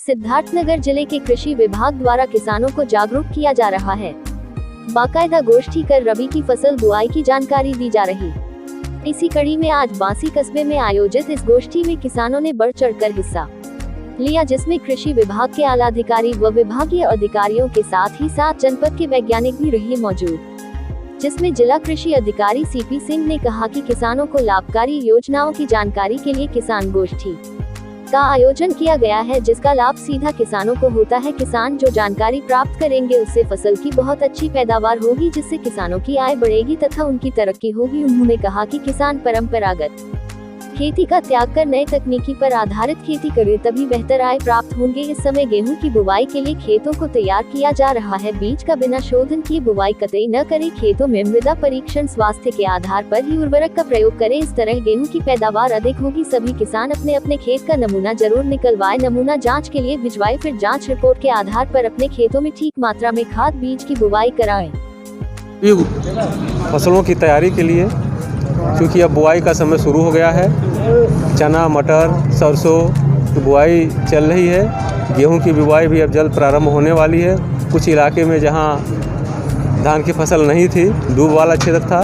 सिद्धार्थनगर जिले के कृषि विभाग द्वारा किसानों को जागरूक किया जा रहा है। बाकायदा गोष्ठी कर रबी की फसल बुआई की जानकारी दी जा रही। इसी कड़ी में आज बांसी कस्बे में आयोजित इस गोष्ठी में किसानों ने बढ़ चढ़कर हिस्सा लिया, जिसमें कृषि विभाग के आला अधिकारी व विभागीय अधिकारियों के साथ ही साथ जनपद के वैज्ञानिक भी रहे मौजूद, जिसमें जिला कृषि अधिकारी सीपी सिंह ने कहा कि किसानों को लाभकारी योजनाओं की जानकारी के लिए किसान गोष्ठी का आयोजन किया गया है, जिसका लाभ सीधा किसानों को होता है। किसान जो जानकारी प्राप्त करेंगे उससे फसल की बहुत अच्छी पैदावार होगी, जिससे किसानों की आय बढ़ेगी तथा उनकी तरक्की होगी। उन्होंने कहा कि किसान परंपरागत खेती का त्याग कर नए तकनीकी पर आधारित खेती करे तभी बेहतर आय प्राप्त होंगे। इस समय गेहूं की बुवाई के लिए खेतों को तैयार किया जा रहा है। बीज का बिना शोधन किए बुवाई कतई न करें। खेतों में मृदा परीक्षण स्वास्थ्य के आधार पर ही उर्वरक का प्रयोग करें। इस तरह गेहूं की पैदावार अधिक होगी। सभी किसान अपने अपने खेत का नमूना जरूर निकलवाए, नमूना जाँच के लिए भिजवाए, फिर जाँच रिपोर्ट के आधार पर अपने खेतों में ठीक मात्रा में खाद बीज की बुवाई कराएं। फसलों की तैयारी के लिए, क्योंकि अब बुआई का समय शुरू हो गया है, चना, मटर, सरसों की बुआई चल रही है। गेहूं की बुआई भी अब जल्द प्रारंभ होने वाली है। कुछ इलाके में जहां धान की फसल नहीं थी, डूब वाला क्षेत्र था,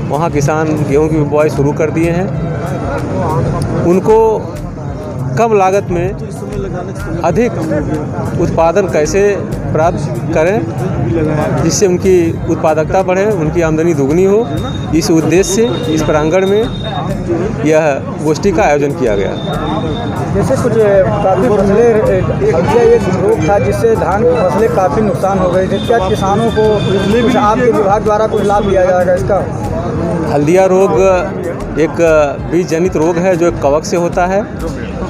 वहां किसान गेहूं की बुआई शुरू कर दिए हैं। उनको कम लागत में अधिक उत्पादन कैसे प्राप्त करें जिससे उनकी उत्पादकता बढ़े, उनकी आमदनी दुगनी हो, इस उद्देश्य से इस प्रांगण में यह गोष्ठी का आयोजन किया गया। जैसे कुछ काफ़ी फसलें एक रोग था जिससे धान की फसलें काफ़ी नुकसान हो गई थी, क्या किसानों को कुछ आपके विभाग द्वारा कुछ लाभ दिया जाएगा इसका? हल्दिया रोग एक बीज जनित रोग है जो एक कवक से होता है।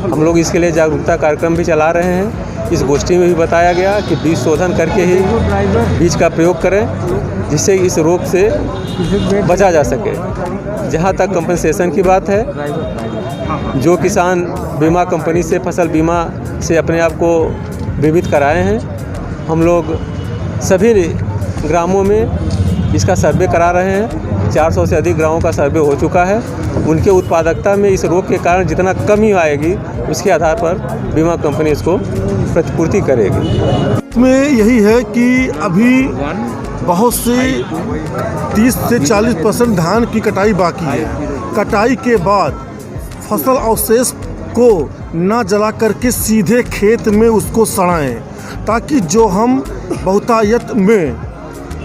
हम लोग इसके लिए जागरूकता कार्यक्रम भी चला रहे हैं। इस गोष्ठी में भी बताया गया कि बीज शोधन करके ही बीज का प्रयोग करें जिससे इस रोग से बचा जा सके। जहाँ तक कंपनसेशन की बात है, जो किसान बीमा कंपनी से फसल बीमा से अपने आप को बीमित कराए हैं, हम लोग सभी ग्रामों में इसका सर्वे करा रहे हैं। 400 से अधिक गाँवों का सर्वे हो चुका है। उनके उत्पादकता में इस रोग के कारण जितना कमी आएगी उसके आधार पर बीमा कंपनी इसको प्रतिपूर्ति करेगी। इसमें यही है कि अभी बहुत से 30 से 40% धान की कटाई बाकी है। कटाई के बाद फसल अवशेष को ना जला करके सीधे खेत में उसको सड़ाएं, ताकि जो हम बहुतायत में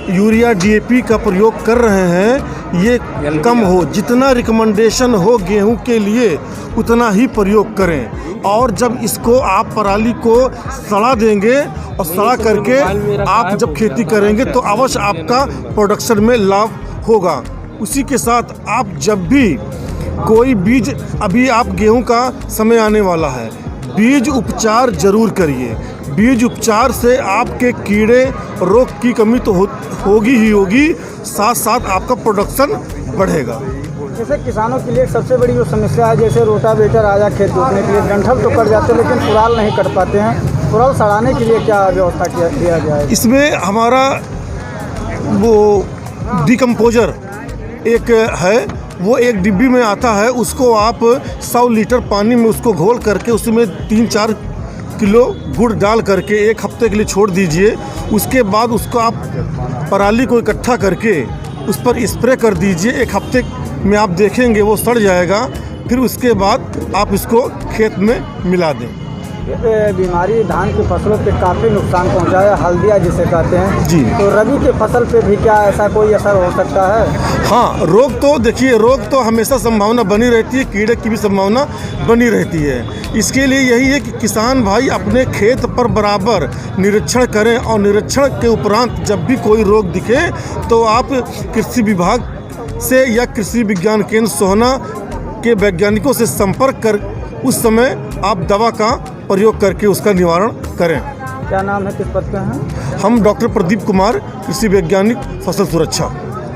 यूरिया DAP का प्रयोग कर रहे हैं ये कम हो। जितना रिकमेंडेशन हो गेहूं के लिए उतना ही प्रयोग करें। और जब इसको आप पराली को सड़ा देंगे और सड़ा करके आप जब खेती करेंगे तो अवश्य आपका प्रोडक्शन में लाभ होगा। उसी के साथ आप जब भी कोई बीज, अभी आप गेहूं का समय आने वाला है, बीज उपचार जरूर करिए। बीज उपचार से आपके कीड़े रोग की कमी तो होगी ही होगी, साथ साथ आपका प्रोडक्शन बढ़ेगा। जैसे किसानों के लिए सबसे बड़ी जो समस्या है, जैसे रोटावेटर आया खेत जोतने के लिए, डंठल तो कट जाते हैं लेकिन कुड़ाल नहीं कट पाते हैं। कुड़ाल सड़ाने के लिए क्या व्यवस्था किया गया है? इसमें हमारा वो डिकम्पोजर एक है, वो एक डिब्बी में आता है। उसको आप 100 लीटर पानी में उसको घोल करके उसमें 3-4 किलो गुड़ डाल करके 1 हफ्ते के लिए छोड़ दीजिए। उसके बाद उसको आप पराली को इकट्ठा करके उस पर स्प्रे कर दीजिए। 1 हफ्ते में आप देखेंगे वो सड़ जाएगा। फिर उसके बाद आप इसको खेत में मिला दें। बीमारी धान की फसलों पे काफ़ी नुकसान पहुंचाया, हल्दिया जिसे कहते हैं जी, तो रबी के फसल पे भी क्या ऐसा कोई असर हो सकता है? हाँ, रोग तो देखिए, रोग तो हमेशा संभावना बनी रहती है, कीड़े की भी संभावना बनी रहती है। इसके लिए यही है कि किसान भाई अपने खेत पर बराबर निरीक्षण करें और निरीक्षण के उपरांत जब भी कोई रोग दिखे तो आप कृषि विभाग से या कृषि विज्ञान केंद्र सोहना के वैज्ञानिकों से संपर्क कर उस समय आप दवा का प्रयोग करके उसका निवारण करें। क्या नाम है, किस पद पे हैं? हम डॉक्टर प्रदीप कुमार, कृषि वैज्ञानिक, फसल सुरक्षा।